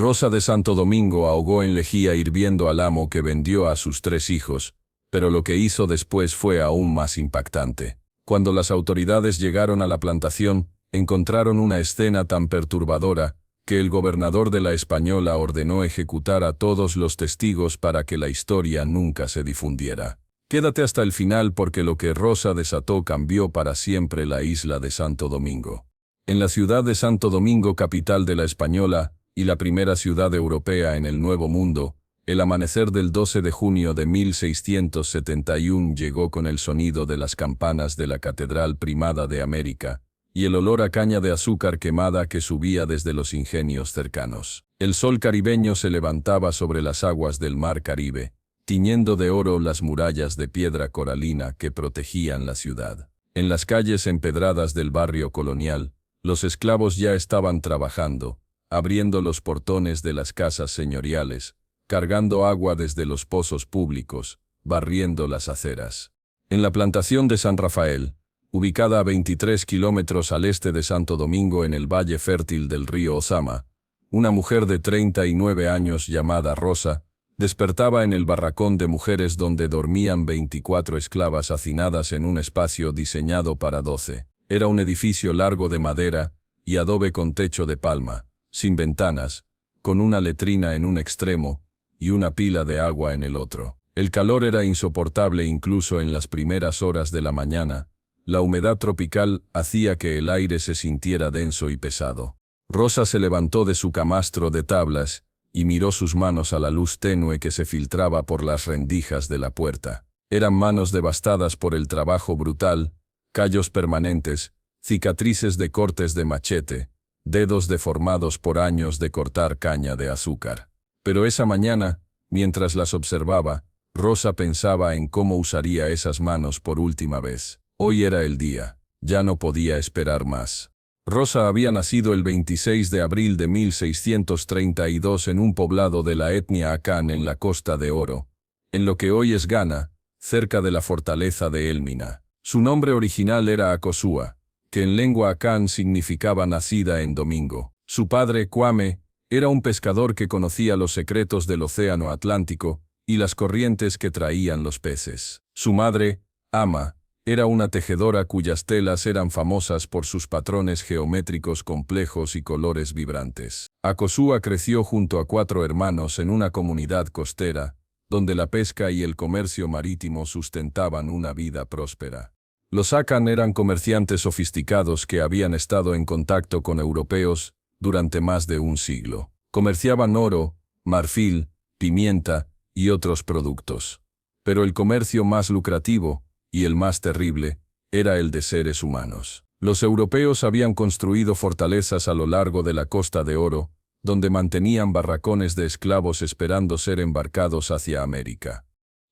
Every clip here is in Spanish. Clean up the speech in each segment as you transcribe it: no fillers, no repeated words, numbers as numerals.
Rosa de Santo Domingo ahogó en lejía hirviendo al amo que vendió a sus 3 hijos, pero lo que hizo después fue aún más impactante. Cuando las autoridades llegaron a la plantación, encontraron una escena tan perturbadora que el gobernador de la Española ordenó ejecutar a todos los testigos para que la historia nunca se difundiera. Quédate hasta el final porque lo que Rosa desató cambió para siempre la isla de Santo Domingo. En la ciudad de Santo Domingo, capital de la Española, y la primera ciudad europea en el Nuevo Mundo, el amanecer del 12 de junio de 1671 llegó con el sonido de las campanas de la Catedral Primada de América, y el olor a caña de azúcar quemada que subía desde los ingenios cercanos. El sol caribeño se levantaba sobre las aguas del mar Caribe, tiñendo de oro las murallas de piedra coralina que protegían la ciudad. En las calles empedradas del barrio colonial, los esclavos ya estaban trabajando, abriendo los portones de las casas señoriales, cargando agua desde los pozos públicos, barriendo las aceras. En la plantación de San Rafael, ubicada a 23 kilómetros al este de Santo Domingo en el valle fértil del río Ozama, una mujer de 39 años llamada Rosa, despertaba en el barracón de mujeres donde dormían 24 esclavas hacinadas en un espacio diseñado para 12. Era un edificio largo de madera y adobe con techo de palma, sin ventanas, con una letrina en un extremo y una pila de agua en el otro. El calor era insoportable incluso en las primeras horas de la mañana. La humedad tropical hacía que el aire se sintiera denso y pesado. Rosa se levantó de su camastro de tablas y miró sus manos a la luz tenue que se filtraba por las rendijas de la puerta. Eran manos devastadas por el trabajo brutal, callos permanentes, cicatrices de cortes de machete, dedos deformados por años de cortar caña de azúcar. Pero esa mañana, mientras las observaba, Rosa pensaba en cómo usaría esas manos por última vez. Hoy era el día, ya no podía esperar más. Rosa había nacido el 26 de abril de 1632 en un poblado de la etnia Akan en la Costa de Oro, en lo que hoy es Ghana, cerca de la fortaleza de Elmina. Su nombre original era Akosua, que en lengua Akan significaba nacida en domingo. Su padre, Kwame, era un pescador que conocía los secretos del océano Atlántico y las corrientes que traían los peces. Su madre, Ama, era una tejedora cuyas telas eran famosas por sus patrones geométricos complejos y colores vibrantes. Akosua creció junto a 4 hermanos en una comunidad costera, donde la pesca y el comercio marítimo sustentaban una vida próspera. Los Akan eran comerciantes sofisticados que habían estado en contacto con europeos durante más de un siglo. Comerciaban oro, marfil, pimienta y otros productos. Pero el comercio más lucrativo, y el más terrible, era el de seres humanos. Los europeos habían construido fortalezas a lo largo de la Costa de Oro, donde mantenían barracones de esclavos esperando ser embarcados hacia América.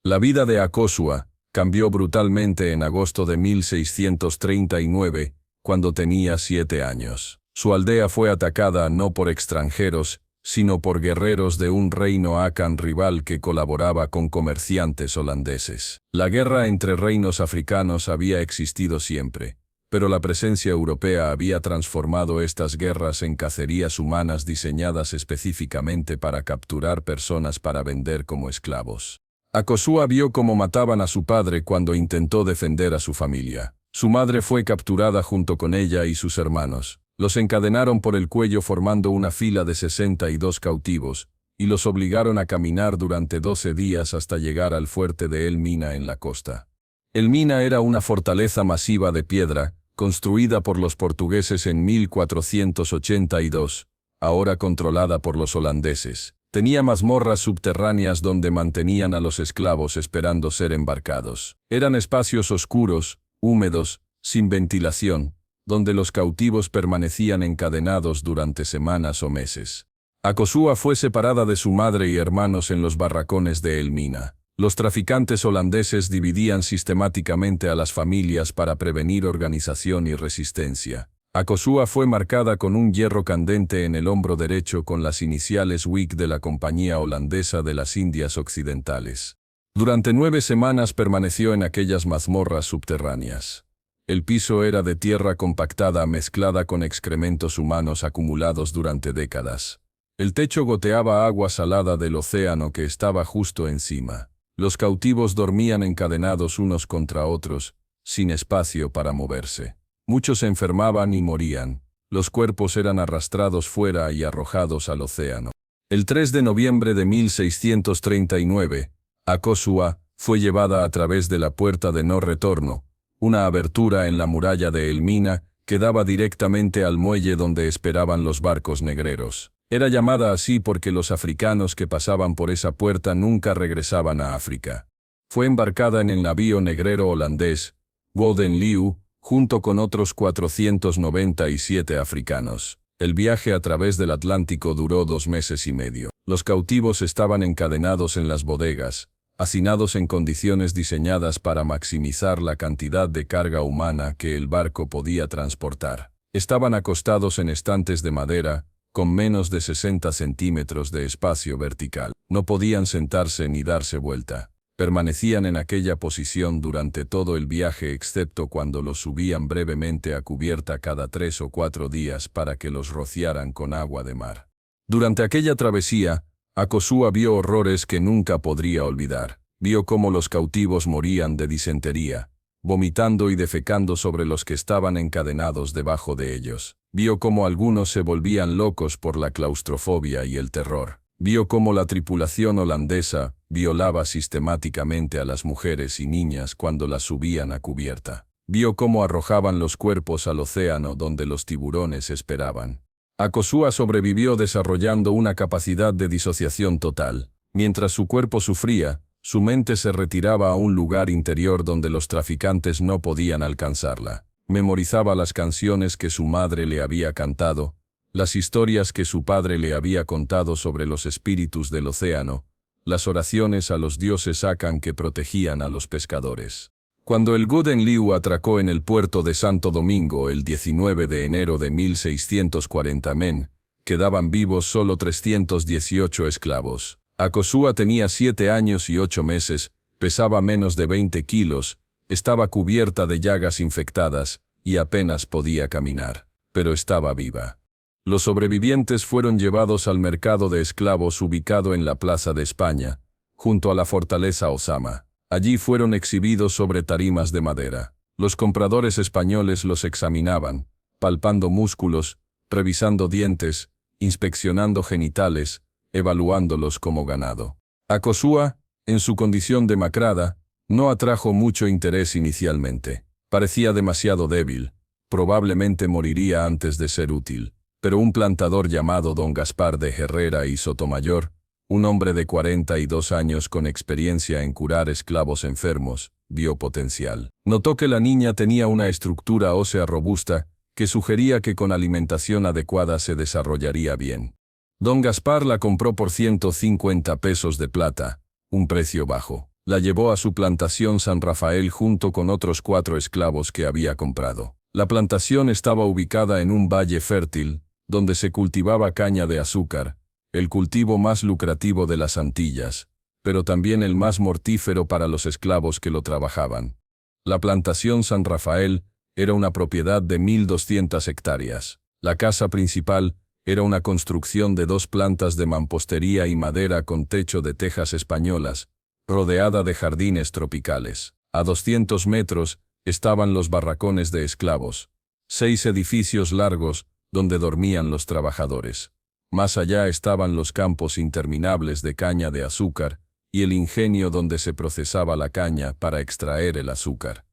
La vida de Akosua cambió brutalmente en agosto de 1639, cuando tenía 7 años. Su aldea fue atacada no por extranjeros, sino por guerreros de un reino Akan rival que colaboraba con comerciantes holandeses. La guerra entre reinos africanos había existido siempre, pero la presencia europea había transformado estas guerras en cacerías humanas diseñadas específicamente para capturar personas para vender como esclavos. Akosua vio cómo mataban a su padre cuando intentó defender a su familia. Su madre fue capturada junto con ella y sus hermanos. Los encadenaron por el cuello formando una fila de 62 cautivos, y los obligaron a caminar durante 12 días hasta llegar al fuerte de Elmina en la costa. Elmina era una fortaleza masiva de piedra, construida por los portugueses en 1482, ahora controlada por los holandeses. Tenía mazmorras subterráneas donde mantenían a los esclavos esperando ser embarcados. Eran espacios oscuros, húmedos, sin ventilación, donde los cautivos permanecían encadenados durante semanas o meses. Akosua fue separada de su madre y hermanos en los barracones de Elmina. Los traficantes holandeses dividían sistemáticamente a las familias para prevenir organización y resistencia. Akosua fue marcada con un hierro candente en el hombro derecho con las iniciales WIC de la Compañía Holandesa de las Indias Occidentales. Durante 9 semanas permaneció en aquellas mazmorras subterráneas. El piso era de tierra compactada mezclada con excrementos humanos acumulados durante décadas. El techo goteaba agua salada del océano que estaba justo encima. Los cautivos dormían encadenados unos contra otros, sin espacio para moverse. Muchos se enfermaban y morían. Los cuerpos eran arrastrados fuera y arrojados al océano. El 3 de noviembre de 1639, Akosua fue llevada a través de la puerta de no retorno, una abertura en la muralla de Elmina que daba directamente al muelle donde esperaban los barcos negreros. Era llamada así porque los africanos que pasaban por esa puerta nunca regresaban a África. Fue embarcada en el navío negrero holandés, Golden Leeuw, junto con otros 497 africanos. El viaje a través del Atlántico duró 2 meses y medio. Los cautivos estaban encadenados en las bodegas, hacinados en condiciones diseñadas para maximizar la cantidad de carga humana que el barco podía transportar. Estaban acostados en estantes de madera, con menos de 60 centímetros de espacio vertical. No podían sentarse ni darse vuelta. Permanecían en aquella posición durante todo el viaje excepto cuando los subían brevemente a cubierta cada 3 o 4 días para que los rociaran con agua de mar. Durante aquella travesía, Akosua vio horrores que nunca podría olvidar. Vio cómo los cautivos morían de disentería, vomitando y defecando sobre los que estaban encadenados debajo de ellos. Vio cómo algunos se volvían locos por la claustrofobia y el terror. Vio cómo la tripulación holandesa violaba sistemáticamente a las mujeres y niñas cuando las subían a cubierta. Vio cómo arrojaban los cuerpos al océano donde los tiburones esperaban. Akosua sobrevivió desarrollando una capacidad de disociación total. Mientras su cuerpo sufría, su mente se retiraba a un lugar interior donde los traficantes no podían alcanzarla. Memorizaba las canciones que su madre le había cantado, las historias que su padre le había contado sobre los espíritus del océano, las oraciones a los dioses Akan que protegían a los pescadores. Cuando el Golden Leeuw atracó en el puerto de Santo Domingo el 19 de enero de 1640 quedaban vivos solo 318 esclavos. Akosua tenía 7 años y 8 meses, pesaba menos de 20 kilos, estaba cubierta de llagas infectadas y apenas podía caminar, pero estaba viva. Los sobrevivientes fueron llevados al mercado de esclavos ubicado en la Plaza de España, junto a la fortaleza Osama. Allí fueron exhibidos sobre tarimas de madera. Los compradores españoles los examinaban, palpando músculos, revisando dientes, inspeccionando genitales, evaluándolos como ganado. Akosua, en su condición demacrada, no atrajo mucho interés inicialmente. Parecía demasiado débil, probablemente moriría antes de ser útil. Pero un plantador llamado Don Gaspar de Herrera y Sotomayor, un hombre de 42 años con experiencia en curar esclavos enfermos, vio potencial. Notó que la niña tenía una estructura ósea robusta que sugería que con alimentación adecuada se desarrollaría bien. Don Gaspar la compró por 150 pesos de plata, un precio bajo. La llevó a su plantación San Rafael junto con otros 4 esclavos que había comprado. La plantación estaba ubicada en un valle fértil, donde se cultivaba caña de azúcar, el cultivo más lucrativo de las Antillas, pero también el más mortífero para los esclavos que lo trabajaban. La plantación San Rafael era una propiedad de 1.200 hectáreas. La casa principal era una construcción de 2 plantas de mampostería y madera con techo de tejas españolas, rodeada de jardines tropicales. A 200 metros estaban los barracones de esclavos, 6 edificios largos donde dormían los trabajadores. Más allá estaban los campos interminables de caña de azúcar y el ingenio donde se procesaba la caña para extraer el azúcar.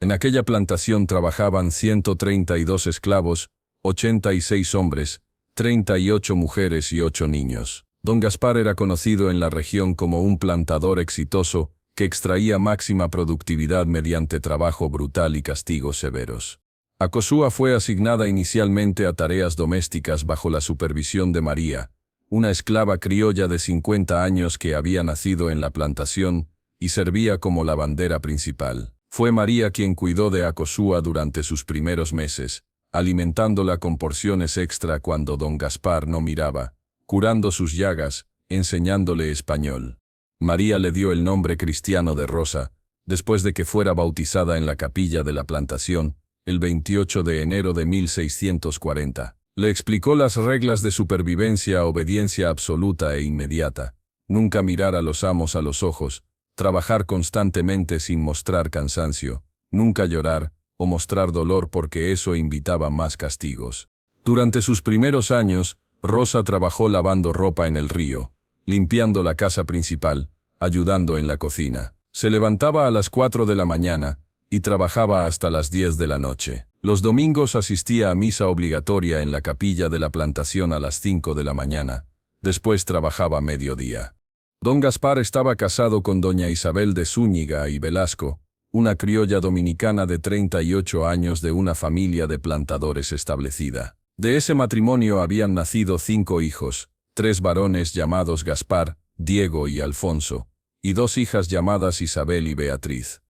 En aquella plantación trabajaban 132 esclavos, 86 hombres, 38 mujeres y 8 niños. Don Gaspar era conocido en la región como un plantador exitoso que extraía máxima productividad mediante trabajo brutal y castigos severos. Akosua fue asignada inicialmente a tareas domésticas bajo la supervisión de María, una esclava criolla de 50 años que había nacido en la plantación y servía como lavandera principal. Fue María quien cuidó de Akosua durante sus primeros meses, alimentándola con porciones extra cuando Don Gaspar no miraba, curando sus llagas, enseñándole español. María le dio el nombre cristiano de Rosa, después de que fuera bautizada en la capilla de la plantación, el 28 de enero de 1640. Le explicó las reglas de supervivencia, obediencia absoluta e inmediata, nunca mirar a los amos a los ojos, trabajar constantemente sin mostrar cansancio, nunca llorar o mostrar dolor porque eso invitaba más castigos. Durante sus primeros años, Rosa trabajó lavando ropa en el río, limpiando la casa principal, ayudando en la cocina. Se levantaba a las 4 de la mañana y trabajaba hasta las 10 de la noche. Los domingos asistía a misa obligatoria en la capilla de la plantación a las 5 de la mañana. Después trabajaba mediodía. Don Gaspar estaba casado con doña Isabel de Zúñiga y Velasco, una criolla dominicana de 38 años de una familia de plantadores establecida. De ese matrimonio habían nacido 5 hijos, 3 varones llamados Gaspar, Diego y Alfonso, y 2 hijas llamadas Isabel y Beatriz.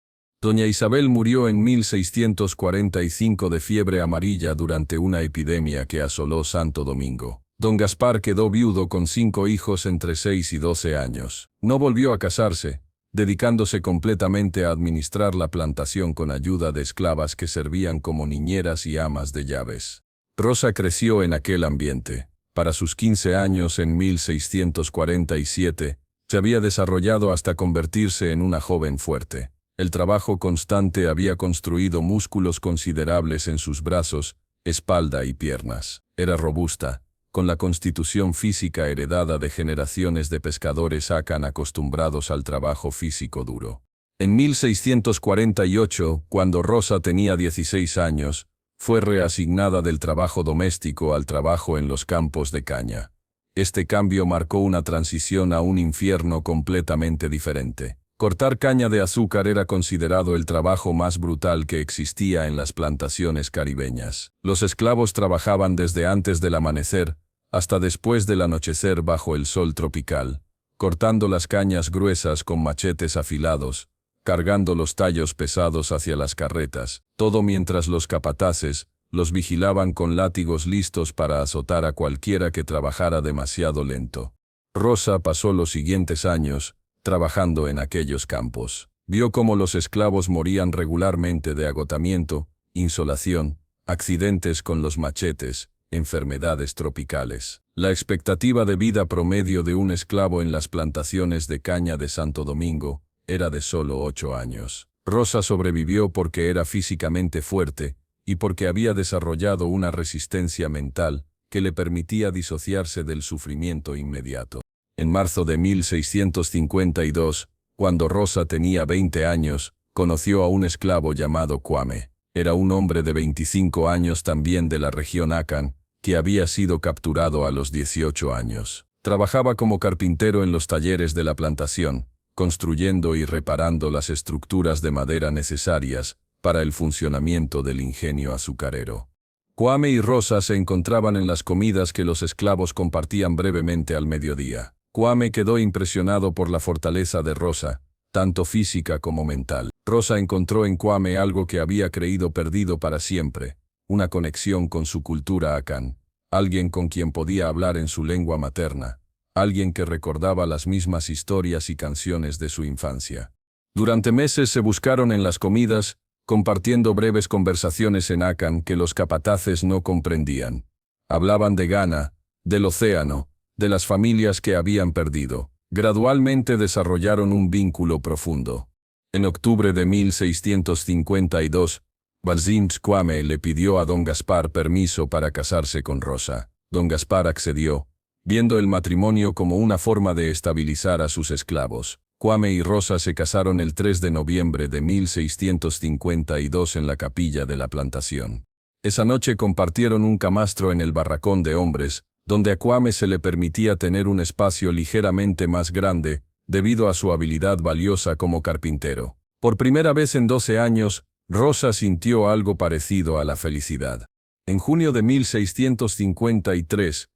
Doña Isabel murió en 1645 de fiebre amarilla durante una epidemia que asoló Santo Domingo. Don Gaspar quedó viudo con 5 hijos entre 6 y 12 años. No volvió a casarse, dedicándose completamente a administrar la plantación con ayuda de esclavas que servían como niñeras y amas de llaves. Rosa creció en aquel ambiente. Para sus 15 años en 1647, se había desarrollado hasta convertirse en una joven fuerte. El trabajo constante había construido músculos considerables en sus brazos, espalda y piernas. Era robusta, con la constitución física heredada de generaciones de pescadores akan acostumbrados al trabajo físico duro. En 1648, cuando Rosa tenía 16 años, fue reasignada del trabajo doméstico al trabajo en los campos de caña. Este cambio marcó una transición a un infierno completamente diferente. Cortar caña de azúcar era considerado el trabajo más brutal que existía en las plantaciones caribeñas. Los esclavos trabajaban desde antes del amanecer hasta después del anochecer bajo el sol tropical, cortando las cañas gruesas con machetes afilados, cargando los tallos pesados hacia las carretas, todo mientras los capataces los vigilaban con látigos listos para azotar a cualquiera que trabajara demasiado lento. Rosa pasó los siguientes años trabajando en aquellos campos. Vio cómo los esclavos morían regularmente de agotamiento, insolación, accidentes con los machetes, enfermedades tropicales. La expectativa de vida promedio de un esclavo en las plantaciones de caña de Santo Domingo era de solo 8 años. Rosa sobrevivió porque era físicamente fuerte y porque había desarrollado una resistencia mental que le permitía disociarse del sufrimiento inmediato. En marzo de 1652, cuando Rosa tenía 20 años, conoció a un esclavo llamado Kwame. Era un hombre de 25 años también de la región Akan, que había sido capturado a los 18 años. Trabajaba como carpintero en los talleres de la plantación, construyendo y reparando las estructuras de madera necesarias para el funcionamiento del ingenio azucarero. Kwame y Rosa se encontraban en las comidas que los esclavos compartían brevemente al mediodía. Kwame quedó impresionado por la fortaleza de Rosa, tanto física como mental. Rosa encontró en Kwame algo que había creído perdido para siempre, una conexión con su cultura akan, alguien con quien podía hablar en su lengua materna, alguien que recordaba las mismas historias y canciones de su infancia. Durante meses se buscaron en las comidas, compartiendo breves conversaciones en akan que los capataces no comprendían. Hablaban de Ghana, del océano, de las familias que habían perdido. Gradualmente desarrollaron un vínculo profundo. En octubre de 1652, Balzins Kwame le pidió a don Gaspar permiso para casarse con Rosa. Don Gaspar accedió, viendo el matrimonio como una forma de estabilizar a sus esclavos. Kwame y Rosa se casaron el 3 de noviembre de 1652 en la capilla de la plantación. Esa noche compartieron un camastro en el barracón de hombres, donde a Kwame se le permitía tener un espacio ligeramente más grande, debido a su habilidad valiosa como carpintero. Por primera vez en 12 años, Rosa sintió algo parecido a la felicidad. En junio de 1653,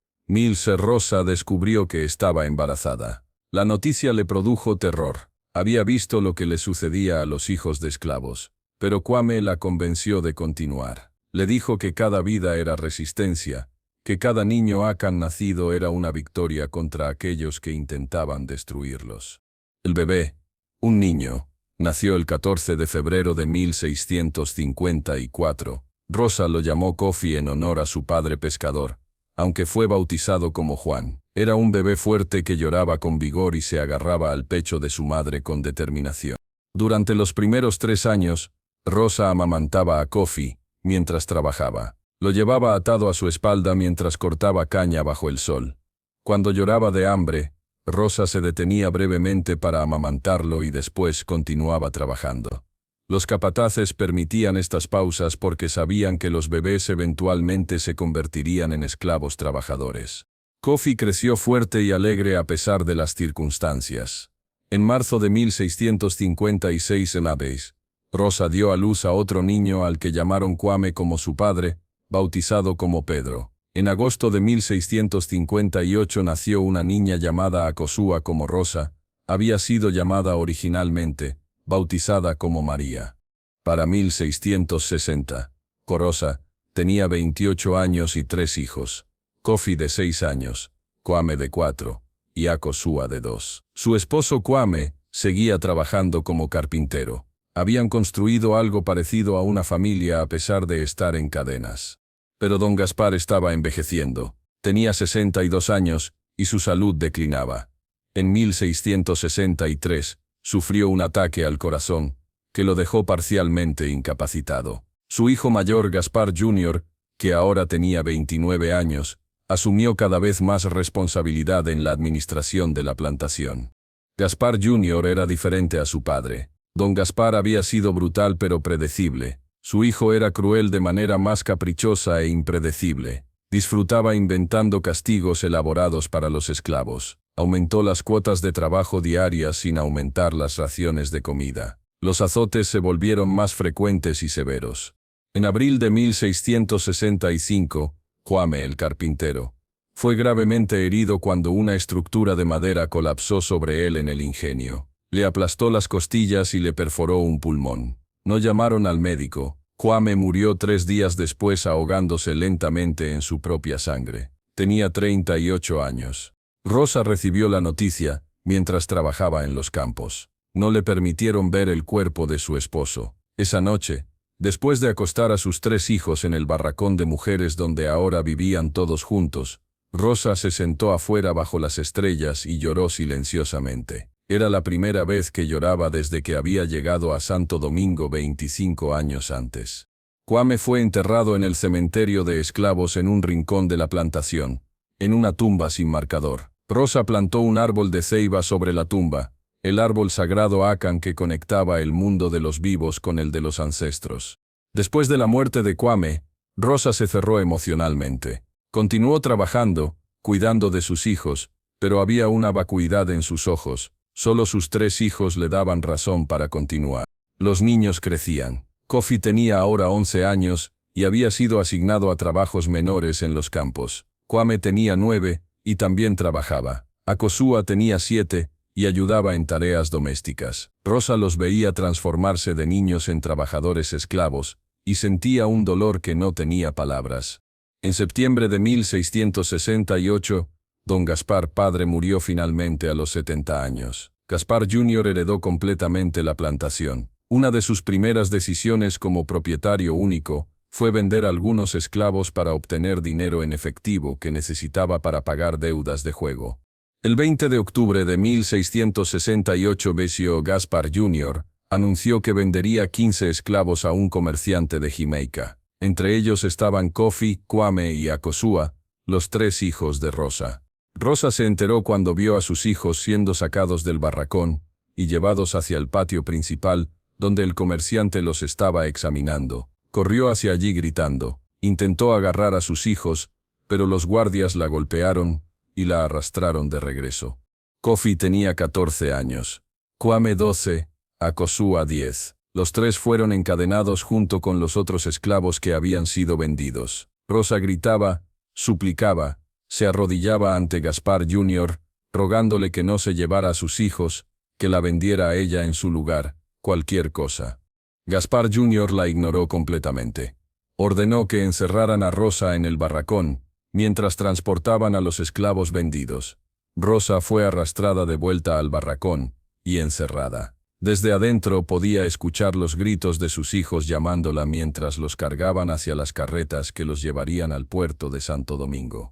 Rosa descubrió que estaba embarazada. La noticia le produjo terror. Había visto lo que le sucedía a los hijos de esclavos, pero Kwame la convenció de continuar. Le dijo que cada vida era resistencia, que cada niño akan nacido era una victoria contra aquellos que intentaban destruirlos. El bebé, un niño, nació el 14 de febrero de 1654, Rosa lo llamó Kofi en honor a su padre pescador, aunque fue bautizado como Juan. Era un bebé fuerte que lloraba con vigor y se agarraba al pecho de su madre con determinación. Durante los primeros 3 años, Rosa amamantaba a Kofi mientras trabajaba. Lo llevaba atado a su espalda mientras cortaba caña bajo el sol. Cuando lloraba de hambre, Rosa se detenía brevemente para amamantarlo y después continuaba trabajando. Los capataces permitían estas pausas porque sabían que los bebés eventualmente se convertirían en esclavos trabajadores. Kofi creció fuerte y alegre a pesar de las circunstancias. En marzo de 1656 en Abeis, Rosa dio a luz a otro niño al que llamaron Kwame como su padre, bautizado como Pedro. En agosto de 1658 nació una niña llamada Akosua como Rosa, había sido llamada originalmente, bautizada como María. Para 1660, Rosa tenía 28 años y 3 hijos, Kofi de 6 años, Kwame de 4, y Akosua de 2. Su esposo Kwame seguía trabajando como carpintero. Habían construido algo parecido a una familia a pesar de estar en cadenas. Pero don Gaspar estaba envejeciendo. Tenía 62 años y su salud declinaba. En 1663, sufrió un ataque al corazón, que lo dejó parcialmente incapacitado. Su hijo mayor Gaspar Jr., que ahora tenía 29 años, asumió cada vez más responsabilidad en la administración de la plantación. Gaspar Jr. era diferente a su padre. Don Gaspar había sido brutal pero predecible. Su hijo era cruel de manera más caprichosa e impredecible. Disfrutaba inventando castigos elaborados para los esclavos. Aumentó las cuotas de trabajo diarias sin aumentar las raciones de comida. Los azotes se volvieron más frecuentes y severos. En abril de 1665, Kwame el carpintero fue gravemente herido cuando una estructura de madera colapsó sobre él en el ingenio. Le aplastó las costillas y le perforó un pulmón. No llamaron al médico. Kwame murió 3 días después ahogándose lentamente en su propia sangre. Tenía 38 años. Rosa recibió la noticia mientras trabajaba en los campos. No le permitieron ver el cuerpo de su esposo. Esa noche, después de acostar a sus 3 hijos en el barracón de mujeres donde ahora vivían todos juntos, Rosa se sentó afuera bajo las estrellas y lloró silenciosamente. Era la primera vez que lloraba desde que había llegado a Santo Domingo 25 años antes. Kwame fue enterrado en el cementerio de esclavos en un rincón de la plantación, en una tumba sin marcador. Rosa plantó un árbol de ceiba sobre la tumba, el árbol sagrado Akan que conectaba el mundo de los vivos con el de los ancestros. Después de la muerte de Kwame, Rosa se cerró emocionalmente. Continuó trabajando, cuidando de sus hijos, pero había una vacuidad en sus ojos. Solo sus 3 hijos le daban razón para continuar. Los niños crecían. Kofi tenía ahora 11 años y había sido asignado a trabajos menores en los campos. Kwame tenía 9 y también trabajaba. Akosua tenía 7 y ayudaba en tareas domésticas. Rosa los veía transformarse de niños en trabajadores esclavos y sentía un dolor que no tenía palabras. En septiembre de 1668, don Gaspar padre murió finalmente a los 70 años. Gaspar Jr. heredó completamente la plantación. Una de sus primeras decisiones como propietario único fue vender algunos esclavos para obtener dinero en efectivo que necesitaba para pagar deudas de juego. El 20 de octubre de 1668 Besio Gaspar Jr. anunció que vendería 15 esclavos a un comerciante de Jamaica. Entre ellos estaban Kofi, Kwame y Akosua, los 3 hijos de Rosa. Rosa se enteró cuando vio a sus hijos siendo sacados del barracón y llevados hacia el patio principal, donde el comerciante los estaba examinando. Corrió hacia allí gritando. Intentó agarrar a sus hijos, pero los guardias la golpearon y la arrastraron de regreso. Kofi tenía 14 años, Kwame 12, Akosua 10. Los 3 fueron encadenados junto con los otros esclavos que habían sido vendidos. Rosa gritaba, suplicaba, se arrodillaba ante Gaspar Jr., rogándole que no se llevara a sus hijos, que la vendiera a ella en su lugar, cualquier cosa. Gaspar Jr. la ignoró completamente. Ordenó que encerraran a Rosa en el barracón, mientras transportaban a los esclavos vendidos. Rosa fue arrastrada de vuelta al barracón y encerrada. Desde adentro podía escuchar los gritos de sus hijos llamándola mientras los cargaban hacia las carretas que los llevarían al puerto de Santo Domingo.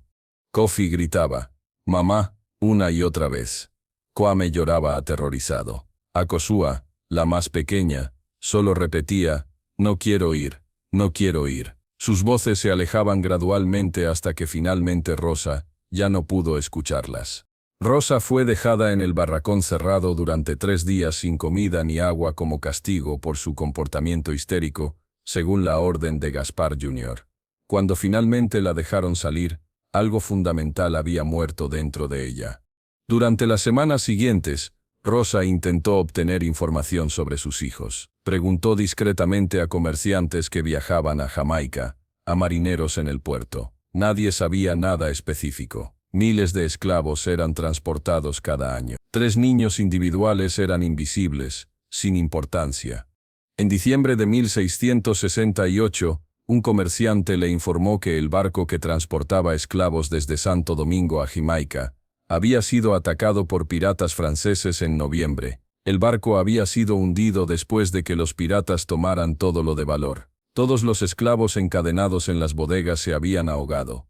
Kofi gritaba, «Mamá», una y otra vez. Kwame lloraba aterrorizado. Akosua, la más pequeña, solo repetía, «No quiero ir, no quiero ir». Sus voces se alejaban gradualmente hasta que finalmente Rosa ya no pudo escucharlas. Rosa fue dejada en el barracón cerrado durante 3 días sin comida ni agua como castigo por su comportamiento histérico, según la orden de Gaspar Jr. Cuando finalmente la dejaron salir, algo fundamental había muerto dentro de ella. Durante las semanas siguientes, Rosa intentó obtener información sobre sus hijos. Preguntó discretamente a comerciantes que viajaban a Jamaica, a marineros en el puerto. Nadie sabía nada específico. Miles de esclavos eran transportados cada año. 3 niños individuales eran invisibles, sin importancia. En diciembre de 1668, un comerciante le informó que el barco que transportaba esclavos desde Santo Domingo a Jamaica había sido atacado por piratas franceses en noviembre. El barco había sido hundido después de que los piratas tomaran todo lo de valor. Todos los esclavos encadenados en las bodegas se habían ahogado.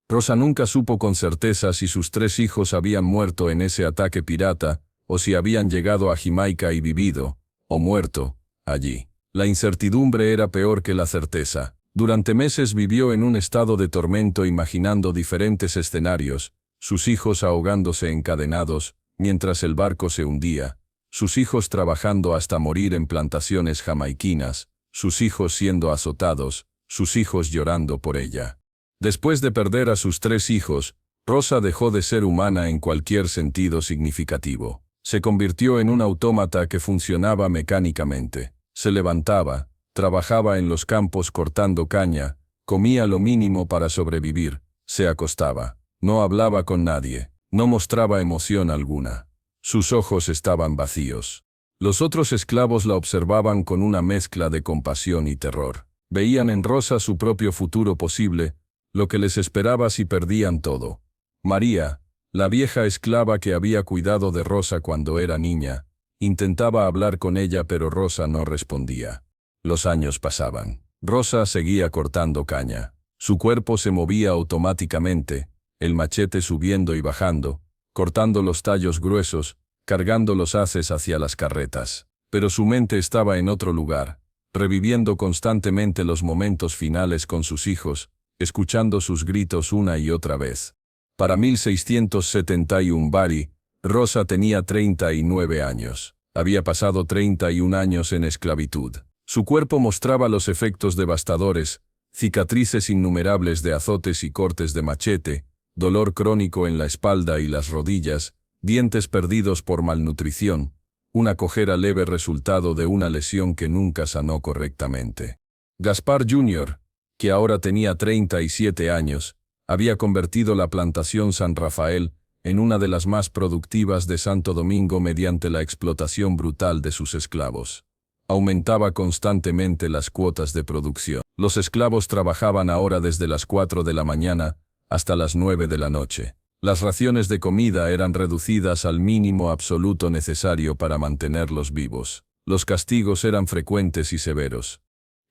Rosa nunca supo con certeza si sus 3 hijos habían muerto en ese ataque pirata, o si habían llegado a Jamaica y vivido, o muerto, allí. La incertidumbre era peor que la certeza. Durante meses vivió en un estado de tormento imaginando diferentes escenarios, sus hijos ahogándose encadenados, mientras el barco se hundía, sus hijos trabajando hasta morir en plantaciones jamaiquinas, sus hijos siendo azotados, sus hijos llorando por ella. Después de perder a sus 3 hijos, Rosa dejó de ser humana en cualquier sentido significativo. Se convirtió en un autómata que funcionaba mecánicamente. Se levantaba, trabajaba en los campos cortando caña, comía lo mínimo para sobrevivir, se acostaba. No hablaba con nadie, no mostraba emoción alguna. Sus ojos estaban vacíos. Los otros esclavos la observaban con una mezcla de compasión y terror. Veían en Rosa su propio futuro posible, lo que les esperaba si perdían todo. María, la vieja esclava que había cuidado de Rosa cuando era niña, intentaba hablar con ella pero Rosa no respondía. Los años pasaban. Rosa seguía cortando caña. Su cuerpo se movía automáticamente, el machete subiendo y bajando, cortando los tallos gruesos, cargando los haces hacia las carretas. Pero su mente estaba en otro lugar, reviviendo constantemente los momentos finales con sus hijos, escuchando sus gritos una y otra vez. Para 1671 Bari, Rosa tenía 39 años. Había pasado 31 años en esclavitud. Su cuerpo mostraba los efectos devastadores, cicatrices innumerables de azotes y cortes de machete, dolor crónico en la espalda y las rodillas, dientes perdidos por malnutrición, una cojera leve resultado de una lesión que nunca sanó correctamente. Gaspar Jr., que ahora tenía 37 años, había convertido la plantación San Rafael en una de las más productivas de Santo Domingo mediante la explotación brutal de sus esclavos. Aumentaba constantemente las cuotas de producción. Los esclavos trabajaban ahora desde las 4 de la mañana hasta las 9 de la noche. Las raciones de comida eran reducidas al mínimo absoluto necesario para mantenerlos vivos. Los castigos eran frecuentes y severos.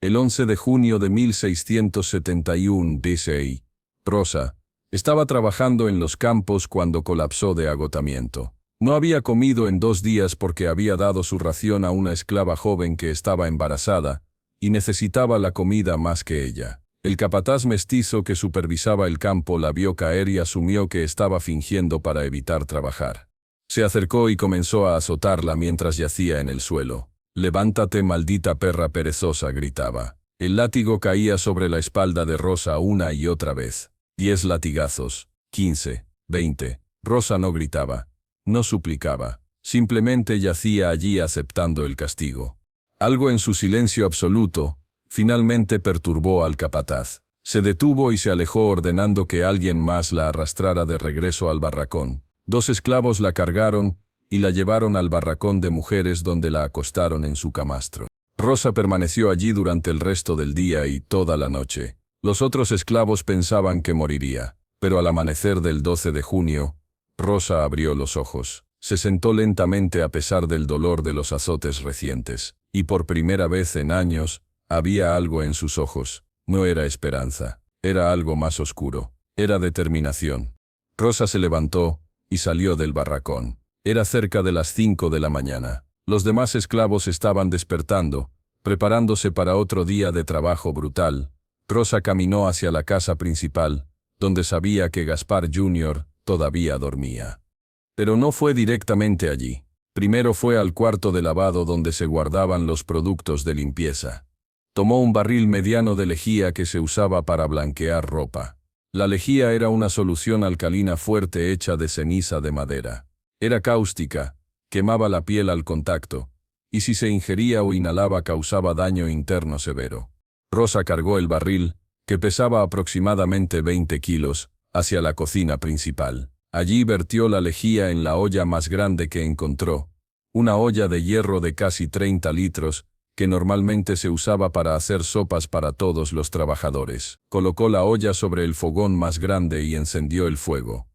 El 11 de junio de 1671 D.C., Rosa estaba trabajando en los campos cuando colapsó de agotamiento. No había comido en 2 días porque había dado su ración a una esclava joven que estaba embarazada y necesitaba la comida más que ella. El capataz mestizo que supervisaba el campo la vio caer y asumió que estaba fingiendo para evitar trabajar. Se acercó y comenzó a azotarla mientras yacía en el suelo. «Levántate, maldita perra perezosa», gritaba. El látigo caía sobre la espalda de Rosa una y otra vez. 10 latigazos, 15, 20. Rosa no gritaba, no suplicaba, simplemente yacía allí aceptando el castigo. Algo en su silencio absoluto finalmente perturbó al capataz. Se detuvo y se alejó ordenando que alguien más la arrastrara de regreso al barracón. 2 esclavos la cargaron y la llevaron al barracón de mujeres donde la acostaron en su camastro. Rosa permaneció allí durante el resto del día y toda la noche. Los otros esclavos pensaban que moriría, pero al amanecer del 12 de junio, Rosa abrió los ojos. Se sentó lentamente a pesar del dolor de los azotes recientes, y por primera vez en años, había algo en sus ojos. No era esperanza, era algo más oscuro, era determinación. Rosa se levantó y salió del barracón. Era cerca de las 5 de la mañana. Los demás esclavos estaban despertando, preparándose para otro día de trabajo brutal. Rosa caminó hacia la casa principal, donde sabía que Gaspar Jr. todavía dormía. Pero no fue directamente allí. Primero fue al cuarto de lavado donde se guardaban los productos de limpieza. Tomó un barril mediano de lejía que se usaba para blanquear ropa. La lejía era una solución alcalina fuerte hecha de ceniza de madera. Era cáustica, quemaba la piel al contacto, y si se ingería o inhalaba causaba daño interno severo. Rosa cargó el barril, que pesaba aproximadamente 20 kilos, hacia la cocina principal. Allí vertió la lejía en la olla más grande que encontró, una olla de hierro de casi 30 litros, que normalmente se usaba para hacer sopas para todos los trabajadores. Colocó la olla sobre el fogón más grande y encendió el fuego.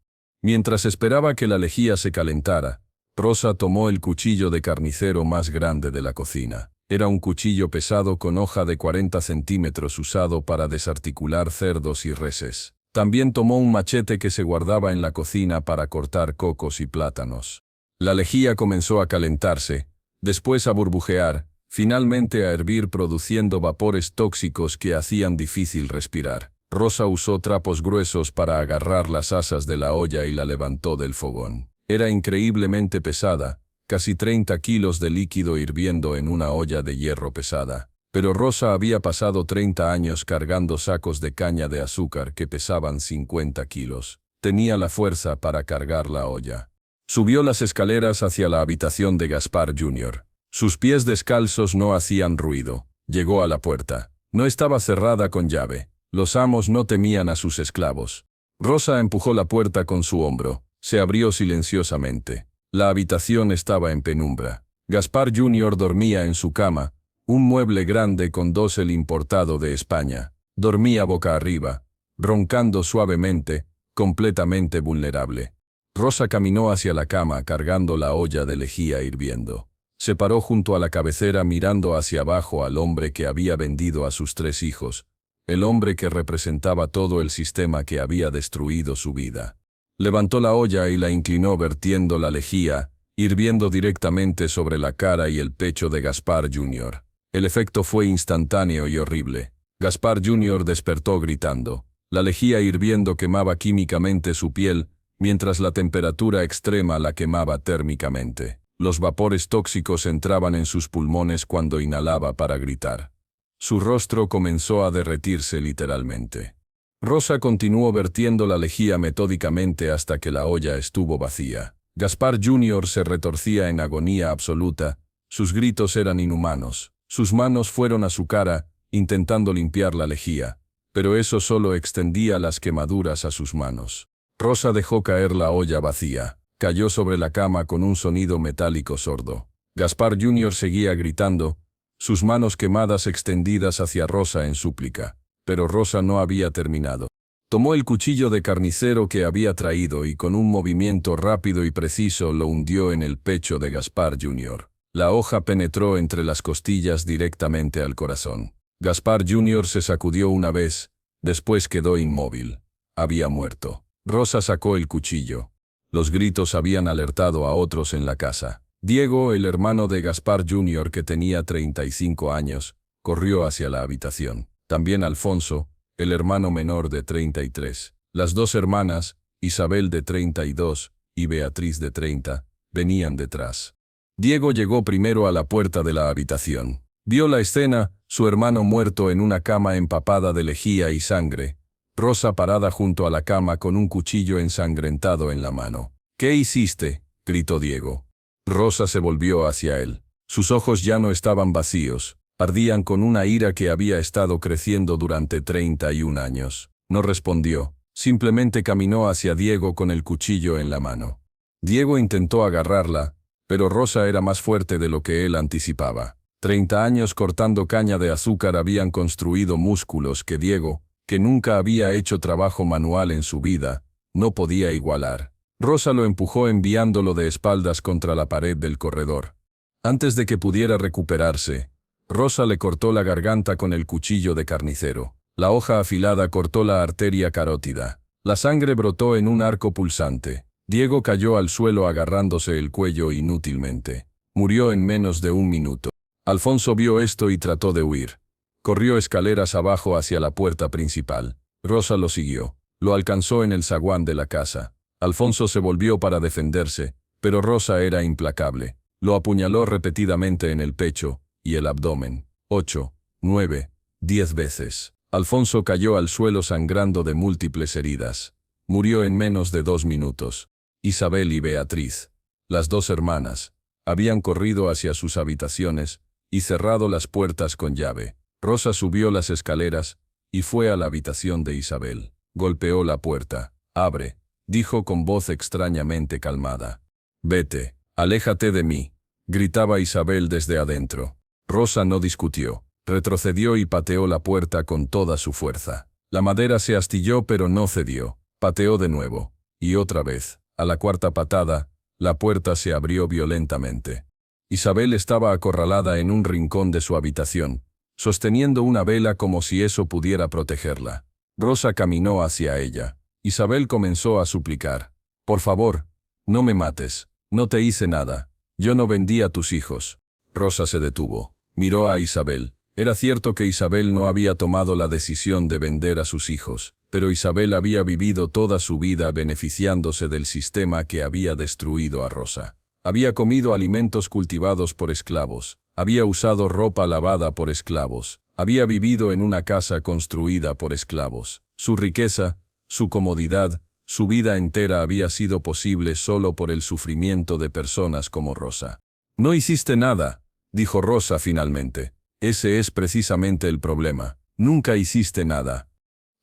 Mientras esperaba que la lejía se calentara, Rosa tomó el cuchillo de carnicero más grande de la cocina. Era un cuchillo pesado con hoja de 40 centímetros usado para desarticular cerdos y reses. También tomó un machete que se guardaba en la cocina para cortar cocos y plátanos. La lejía comenzó a calentarse, después a burbujear, finalmente a hervir produciendo vapores tóxicos que hacían difícil respirar. Rosa usó trapos gruesos para agarrar las asas de la olla y la levantó del fogón. Era increíblemente pesada, casi 30 kilos de líquido hirviendo en una olla de hierro pesada. Pero Rosa había pasado 30 años cargando sacos de caña de azúcar que pesaban 50 kilos. Tenía la fuerza para cargar la olla. Subió las escaleras hacia la habitación de Gaspar Jr. Sus pies descalzos no hacían ruido. Llegó a la puerta. No estaba cerrada con llave. Los amos no temían a sus esclavos. Rosa empujó la puerta con su hombro. Se abrió silenciosamente. La habitación estaba en penumbra. Gaspar Jr. dormía en su cama, un mueble grande con dosel importado de España. Dormía boca arriba, roncando suavemente, completamente vulnerable. Rosa caminó hacia la cama cargando la olla de lejía hirviendo. Se paró junto a la cabecera mirando hacia abajo al hombre que había vendido a sus 3 hijos, el hombre que representaba todo el sistema que había destruido su vida. Levantó la olla y la inclinó vertiendo la lejía, hirviendo directamente sobre la cara y el pecho de Gaspar Jr. El efecto fue instantáneo y horrible. Gaspar Jr. despertó gritando. La lejía hirviendo quemaba químicamente su piel, mientras la temperatura extrema la quemaba térmicamente. Los vapores tóxicos entraban en sus pulmones cuando inhalaba para gritar. Su rostro comenzó a derretirse literalmente. Rosa continuó vertiendo la lejía metódicamente hasta que la olla estuvo vacía. Gaspar Jr. se retorcía en agonía absoluta. Sus gritos eran inhumanos. Sus manos fueron a su cara, intentando limpiar la lejía, pero eso solo extendía las quemaduras a sus manos. Rosa dejó caer la olla vacía. Cayó sobre la cama con un sonido metálico sordo. Gaspar Jr. seguía gritando, sus manos quemadas extendidas hacia Rosa en súplica, pero Rosa no había terminado. Tomó el cuchillo de carnicero que había traído y con un movimiento rápido y preciso lo hundió en el pecho de Gaspar Jr. La hoja penetró entre las costillas directamente al corazón. Gaspar Jr. se sacudió una vez, después quedó inmóvil. Había muerto. Rosa sacó el cuchillo. Los gritos habían alertado a otros en la casa. Diego, el hermano de Gaspar Jr., que tenía 35 años, corrió hacia la habitación. También Alfonso, el hermano menor de 33. Las 2 hermanas, Isabel de 32 y Beatriz de 30, venían detrás. Diego llegó primero a la puerta de la habitación. Vio la escena, su hermano muerto en una cama empapada de lejía y sangre, Rosa parada junto a la cama con un cuchillo ensangrentado en la mano. ¿Qué hiciste?, gritó Diego. Rosa se volvió hacia él. Sus ojos ya no estaban vacíos, ardían con una ira que había estado creciendo durante 31 años. No respondió, simplemente caminó hacia Diego con el cuchillo en la mano. Diego intentó agarrarla, pero Rosa era más fuerte de lo que él anticipaba. 30 años cortando caña de azúcar habían construido músculos que Diego, que nunca había hecho trabajo manual en su vida, no podía igualar. Rosa lo empujó enviándolo de espaldas contra la pared del corredor. Antes de que pudiera recuperarse, Rosa le cortó la garganta con el cuchillo de carnicero. La hoja afilada cortó la arteria carótida. La sangre brotó en un arco pulsante. Diego cayó al suelo agarrándose el cuello inútilmente. Murió en menos de un minuto. Alfonso vio esto y trató de huir. Corrió escaleras abajo hacia la puerta principal. Rosa lo siguió. Lo alcanzó en el zaguán de la casa. Alfonso se volvió para defenderse, pero Rosa era implacable. Lo apuñaló repetidamente en el pecho y el abdomen. 8, 9, 10 veces. Alfonso cayó al suelo sangrando de múltiples heridas. Murió en menos de 2 minutos. Isabel y Beatriz, las dos hermanas, habían corrido hacia sus habitaciones y cerrado las puertas con llave. Rosa subió las escaleras y fue a la habitación de Isabel. Golpeó la puerta. «Abre», dijo con voz extrañamente calmada. «Vete, aléjate de mí», gritaba Isabel desde adentro. Rosa no discutió. Retrocedió y pateó la puerta con toda su fuerza. La madera se astilló pero no cedió. Pateó de nuevo. Y otra vez. A la cuarta patada, la puerta se abrió violentamente. Isabel estaba acorralada en un rincón de su habitación, sosteniendo una vela como si eso pudiera protegerla. Rosa caminó hacia ella. Isabel comenzó a suplicar. «Por favor, no me mates. No te hice nada. Yo no vendí a tus hijos». Rosa se detuvo. Miró a Isabel. Era cierto que Isabel no había tomado la decisión de vender a sus hijos, pero Isabel había vivido toda su vida beneficiándose del sistema que había destruido a Rosa. Había comido alimentos cultivados por esclavos, había usado ropa lavada por esclavos, había vivido en una casa construida por esclavos. Su riqueza, su comodidad, su vida entera había sido posible solo por el sufrimiento de personas como Rosa. «No hiciste nada», dijo Rosa finalmente. «Ese es precisamente el problema. Nunca hiciste nada».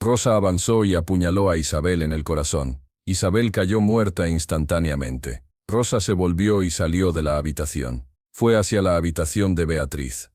Rosa avanzó y apuñaló a Isabel en el corazón. Isabel cayó muerta instantáneamente. Rosa se volvió y salió de la habitación. Fue hacia la habitación de Beatriz.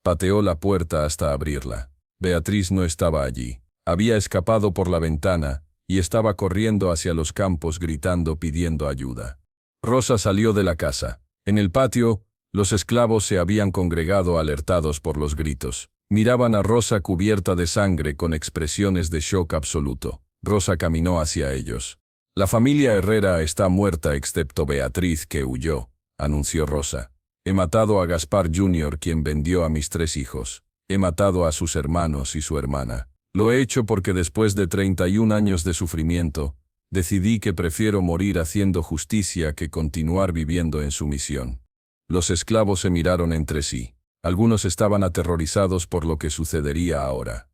Pateó la puerta hasta abrirla. Beatriz no estaba allí. Había escapado por la ventana y estaba corriendo hacia los campos gritando pidiendo ayuda. Rosa salió de la casa. En el patio, los esclavos se habían congregado alertados por los gritos. Miraban a Rosa cubierta de sangre con expresiones de shock absoluto. Rosa caminó hacia ellos. «La familia Herrera está muerta excepto Beatriz, que huyó», anunció Rosa. «He matado a Gaspar Jr., quien vendió a mis 3 hijos. He matado a sus hermanos y su hermana. Lo he hecho porque después de 31 años de sufrimiento, decidí que prefiero morir haciendo justicia que continuar viviendo en sumisión». Los esclavos se miraron entre sí. Algunos estaban aterrorizados por lo que sucedería ahora.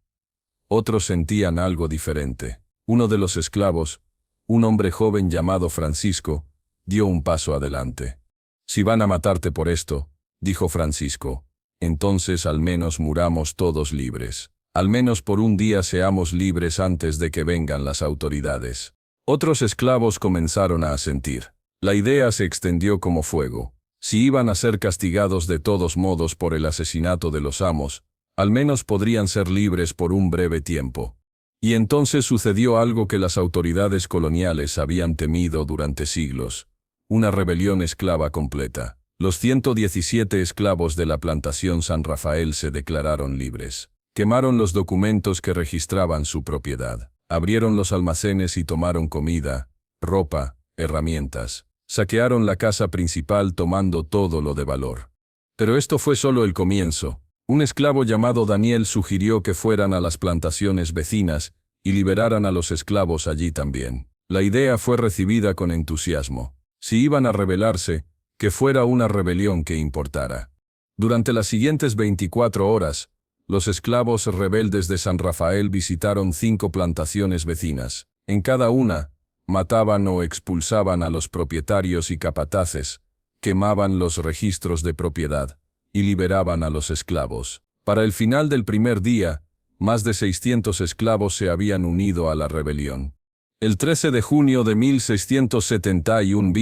Otros sentían algo diferente. Uno de los esclavos, un hombre joven llamado Francisco, dio un paso adelante. «Si van a matarte por esto», dijo Francisco, «entonces al menos muramos todos libres. Al menos por un día seamos libres antes de que vengan las autoridades». Otros esclavos comenzaron a asentir. La idea se extendió como fuego. Si iban a ser castigados de todos modos por el asesinato de los amos, al menos podrían ser libres por un breve tiempo. Y entonces sucedió algo que las autoridades coloniales habían temido durante siglos: una rebelión esclava completa. Los 117 esclavos de la plantación San Rafael se declararon libres. Quemaron los documentos que registraban su propiedad. Abrieron los almacenes y tomaron comida, ropa, herramientas. Saquearon la casa principal tomando todo lo de valor. Pero esto fue solo el comienzo. Un esclavo llamado Daniel sugirió que fueran a las plantaciones vecinas y liberaran a los esclavos allí también. La idea fue recibida con entusiasmo. Si iban a rebelarse, que fuera una rebelión que importara. Durante las siguientes 24 horas, los esclavos rebeldes de San Rafael visitaron 5 plantaciones vecinas. En cada una, mataban o expulsaban a los propietarios y capataces, quemaban los registros de propiedad y liberaban a los esclavos. Para el final del primer día, más de 600 esclavos se habían unido a la rebelión. El 13 de junio de 1671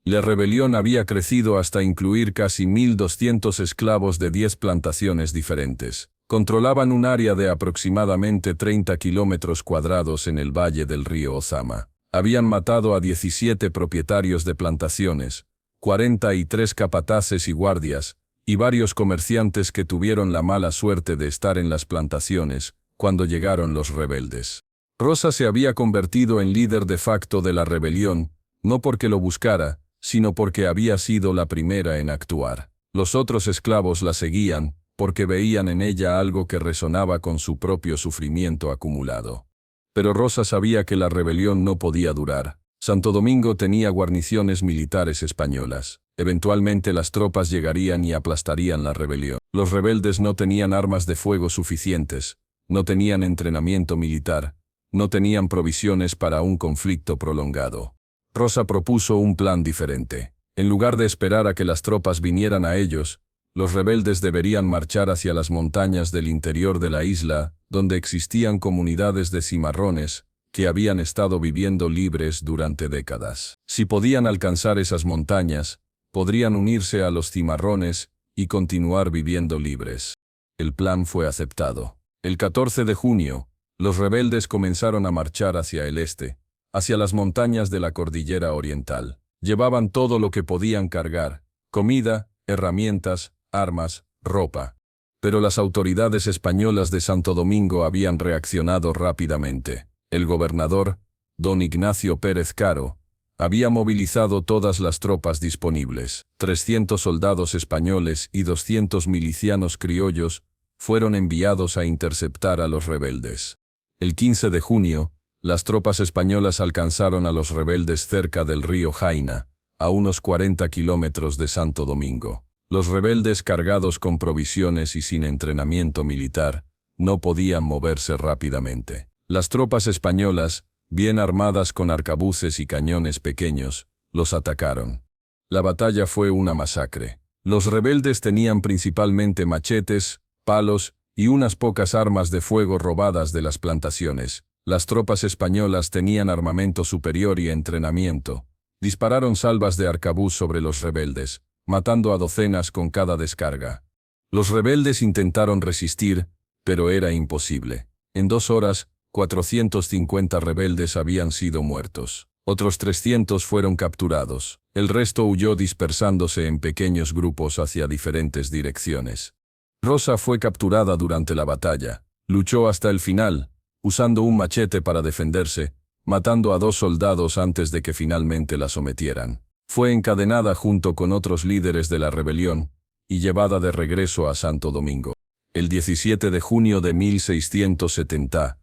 la rebelión había crecido hasta incluir casi 1.200 esclavos de 10 plantaciones diferentes. Controlaban un área de aproximadamente 30 kilómetros cuadrados en el valle del río Ozama. Habían matado a 17 propietarios de plantaciones, 43 capataces y guardias, y varios comerciantes que tuvieron la mala suerte de estar en las plantaciones cuando llegaron los rebeldes. Rosa se había convertido en líder de facto de la rebelión, no porque lo buscara, sino porque había sido la primera en actuar. Los otros esclavos la seguían, porque veían en ella algo que resonaba con su propio sufrimiento acumulado. Pero Rosa sabía que la rebelión no podía durar. Santo Domingo tenía guarniciones militares españolas. Eventualmente las tropas llegarían y aplastarían la rebelión. Los rebeldes no tenían armas de fuego suficientes, no tenían entrenamiento militar, no tenían provisiones para un conflicto prolongado. Rosa propuso un plan diferente. En lugar de esperar a que las tropas vinieran a ellos, los rebeldes deberían marchar hacia las montañas del interior de la isla, donde existían comunidades de cimarrones que habían estado viviendo libres durante décadas. Si podían alcanzar esas montañas, podrían unirse a los cimarrones y continuar viviendo libres. El plan fue aceptado. El 14 de junio, los rebeldes comenzaron a marchar hacia el este, hacia las montañas de la cordillera oriental. Llevaban todo lo que podían cargar: comida, herramientas, armas, ropa. Pero las autoridades españolas de Santo Domingo habían reaccionado rápidamente. El gobernador, don Ignacio Pérez Caro, había movilizado todas las tropas disponibles. 300 soldados españoles y 200 milicianos criollos fueron enviados a interceptar a los rebeldes. El 15 de junio, las tropas españolas alcanzaron a los rebeldes cerca del río Jaina, a unos 40 kilómetros de Santo Domingo. Los rebeldes, cargados con provisiones y sin entrenamiento militar, no podían moverse rápidamente. Las tropas españolas, bien armadas con arcabuces y cañones pequeños, los atacaron. La batalla fue una masacre. Los rebeldes tenían principalmente machetes, palos y unas pocas armas de fuego robadas de las plantaciones. Las tropas españolas tenían armamento superior y entrenamiento. Dispararon salvas de arcabuz sobre los rebeldes, matando a docenas con cada descarga. Los rebeldes intentaron resistir, pero era imposible. En 2 horas, 450 rebeldes habían sido muertos. Otros 300 fueron capturados. El resto huyó dispersándose en pequeños grupos hacia diferentes direcciones. Rosa fue capturada durante la batalla. Luchó hasta el final, usando un machete para defenderse, matando a 2 soldados antes de que finalmente la sometieran. Fue encadenada junto con otros líderes de la rebelión y llevada de regreso a Santo Domingo. El 17 de junio de 1670,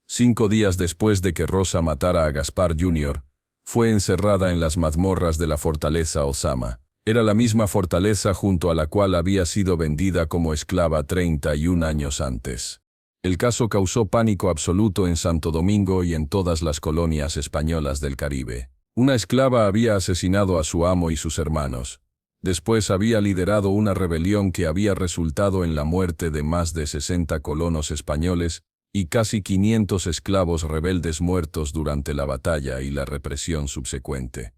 5 días después de que Rosa matara a Gaspar Jr., fue encerrada en las mazmorras de la fortaleza Ozama. Era la misma fortaleza junto a la cual había sido vendida como esclava 31 años antes. El caso causó pánico absoluto en Santo Domingo y en todas las colonias españolas del Caribe. Una esclava había asesinado a su amo y sus hermanos. Después había liderado una rebelión que había resultado en la muerte de más de 60 colonos españoles y casi 500 esclavos rebeldes muertos durante la batalla y la represión subsecuente.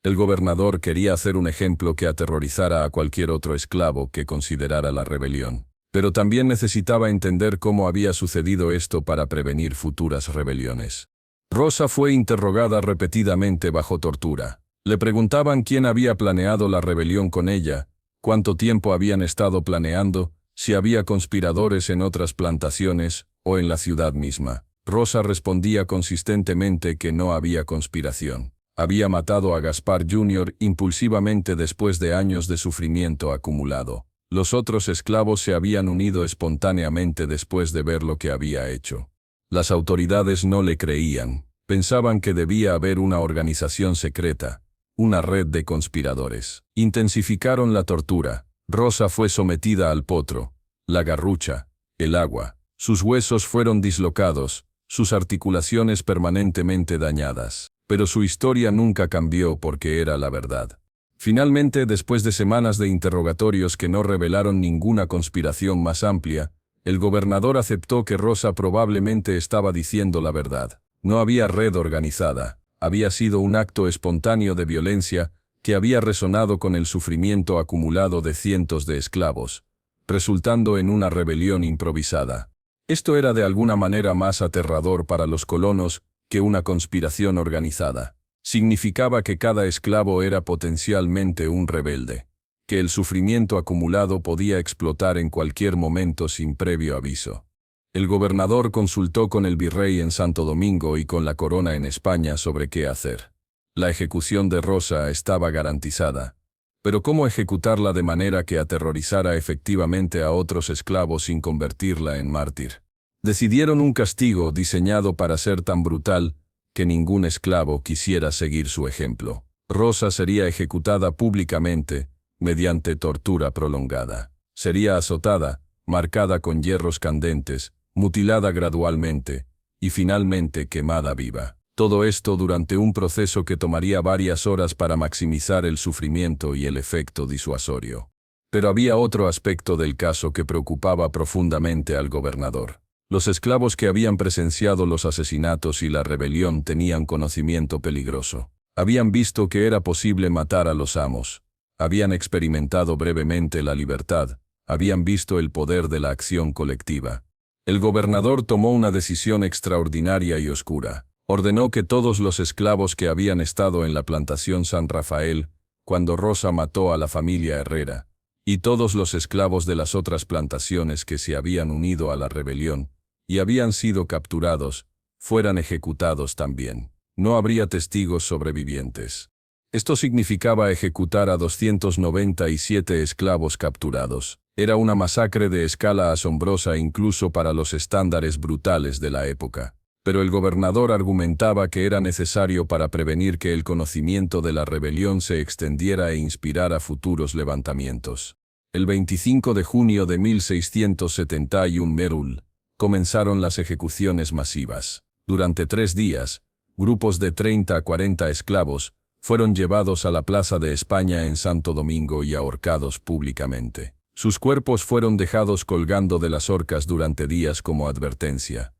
El gobernador quería hacer un ejemplo que aterrorizara a cualquier otro esclavo que considerara la rebelión. Pero también necesitaba entender cómo había sucedido esto para prevenir futuras rebeliones. Rosa fue interrogada repetidamente bajo tortura. Le preguntaban quién había planeado la rebelión con ella, cuánto tiempo habían estado planeando, si había conspiradores en otras plantaciones o en la ciudad misma. Rosa respondía consistentemente que no había conspiración. Había matado a Gaspar Jr. impulsivamente después de años de sufrimiento acumulado. Los otros esclavos se habían unido espontáneamente después de ver lo que había hecho. Las autoridades no le creían. Pensaban que debía haber una organización secreta, una red de conspiradores. Intensificaron la tortura. Rosa fue sometida al potro, la garrucha, el agua. Sus huesos fueron dislocados, sus articulaciones permanentemente dañadas. Pero su historia nunca cambió porque era la verdad. Finalmente, después de semanas de interrogatorios que no revelaron ninguna conspiración más amplia, el gobernador aceptó que Rosa probablemente estaba diciendo la verdad. No había red organizada, había sido un acto espontáneo de violencia que había resonado con el sufrimiento acumulado de cientos de esclavos, resultando en una rebelión improvisada. Esto era de alguna manera más aterrador para los colonos que una conspiración organizada. Significaba que cada esclavo era potencialmente un rebelde, que el sufrimiento acumulado podía explotar en cualquier momento sin previo aviso. El gobernador consultó con el virrey en Santo Domingo y con la corona en España sobre qué hacer. La ejecución de Rosa estaba garantizada, pero ¿cómo ejecutarla de manera que aterrorizara efectivamente a otros esclavos sin convertirla en mártir? Decidieron un castigo diseñado para ser tan brutal que ningún esclavo quisiera seguir su ejemplo. Rosa sería ejecutada públicamente, mediante tortura prolongada. Sería azotada, marcada con hierros candentes, mutilada gradualmente, y finalmente quemada viva. Todo esto durante un proceso que tomaría varias horas para maximizar el sufrimiento y el efecto disuasorio. Pero había otro aspecto del caso que preocupaba profundamente al gobernador. Los esclavos que habían presenciado los asesinatos y la rebelión tenían conocimiento peligroso. Habían visto que era posible matar a los amos. Habían experimentado brevemente la libertad. Habían visto el poder de la acción colectiva. El gobernador tomó una decisión extraordinaria y oscura. Ordenó que todos los esclavos que habían estado en la plantación San Rafael, cuando Rosa mató a la familia Herrera, y todos los esclavos de las otras plantaciones que se habían unido a la rebelión, y habían sido capturados, fueran ejecutados también. No habría testigos sobrevivientes. Esto significaba ejecutar a 297 esclavos capturados. Era una masacre de escala asombrosa incluso para los estándares brutales de la época. Pero el gobernador argumentaba que era necesario para prevenir que el conocimiento de la rebelión se extendiera e inspirara futuros levantamientos. El 25 de junio de 1671 Merul, comenzaron las ejecuciones masivas. Durante 3 días, grupos de 30 a 40 esclavos fueron llevados a la Plaza de España en Santo Domingo y ahorcados públicamente. Sus cuerpos fueron dejados colgando de las horcas durante días como advertencia.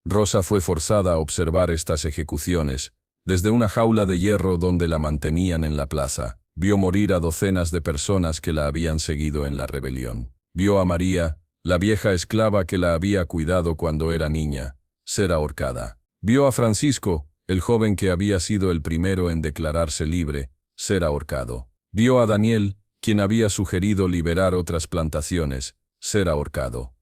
Rosa fue forzada a observar estas ejecuciones, desde una jaula de hierro donde la mantenían en la plaza. Vio morir a docenas de personas que la habían seguido en la rebelión. Vio a María, la vieja esclava que la había cuidado cuando era niña, ser ahorcada. Vio a Francisco, el joven que había sido el primero en declararse libre, ser ahorcado. Vio a Daniel, quien había sugerido liberar otras plantaciones, ser ahorcado.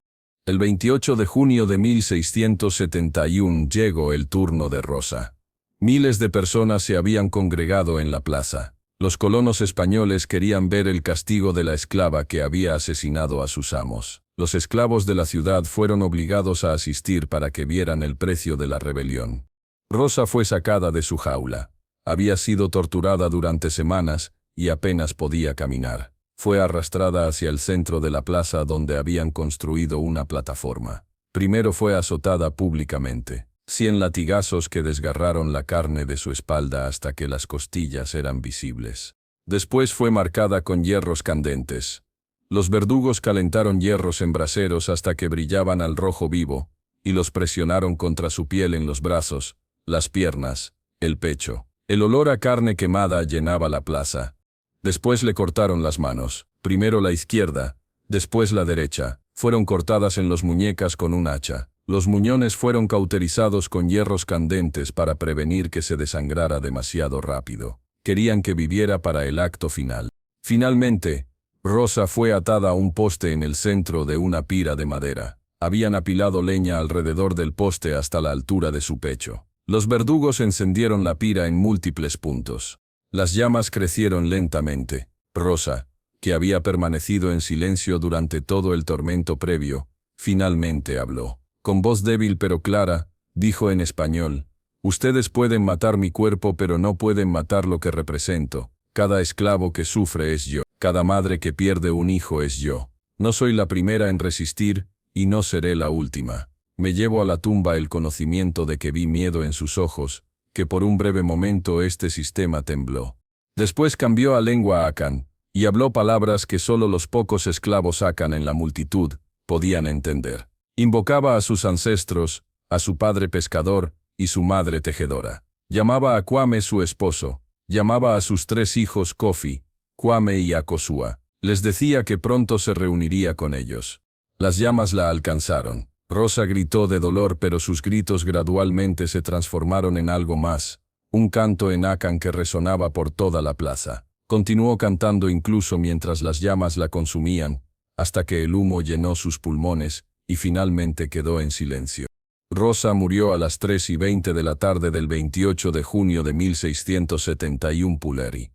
El 28 de junio de 1671 llegó el turno de Rosa. Miles de personas se habían congregado en la plaza. Los colonos españoles querían ver el castigo de la esclava que había asesinado a sus amos. Los esclavos de la ciudad fueron obligados a asistir para que vieran el precio de la rebelión. Rosa fue sacada de su jaula. Había sido torturada durante semanas y apenas podía caminar. Fue arrastrada hacia el centro de la plaza donde habían construido una plataforma. Primero fue azotada públicamente. 100 latigazos que desgarraron la carne de su espalda hasta que las costillas eran visibles. Después fue marcada con hierros candentes. Los verdugos calentaron hierros en braseros hasta que brillaban al rojo vivo, y los presionaron contra su piel en los brazos, las piernas, el pecho. El olor a carne quemada llenaba la plaza. Después le cortaron las manos, primero la izquierda, después la derecha. Fueron cortadas en las muñecas con un hacha. Los muñones fueron cauterizados con hierros candentes para prevenir que se desangrara demasiado rápido. Querían que viviera para el acto final. Finalmente, Rosa fue atada a un poste en el centro de una pira de madera. Habían apilado leña alrededor del poste hasta la altura de su pecho. Los verdugos encendieron la pira en múltiples puntos. Las llamas crecieron lentamente. Rosa, que había permanecido en silencio durante todo el tormento previo, finalmente habló. Con voz débil pero clara, dijo en español: «Ustedes pueden matar mi cuerpo pero no pueden matar lo que represento. Cada esclavo que sufre es yo. Cada madre que pierde un hijo es yo. No soy la primera en resistir, y no seré la última. Me llevo a la tumba el conocimiento de que vi miedo en sus ojos, que por un breve momento este sistema tembló». Después cambió a lengua akan, y habló palabras que solo los pocos esclavos akan en la multitud podían entender. Invocaba a sus ancestros, a su padre pescador y su madre tejedora. Llamaba a Kwame su esposo, llamaba a sus 3 hijos Kofi, Kwame y Akosua. Les decía que pronto se reuniría con ellos. Las llamas la alcanzaron. Rosa gritó de dolor, pero sus gritos gradualmente se transformaron en algo más, un canto en Akan que resonaba por toda la plaza. Continuó cantando incluso mientras las llamas la consumían, hasta que el humo llenó sus pulmones, y finalmente quedó en silencio. Rosa murió a las 3:20 de la tarde del 28 de junio de 1671 Puleri.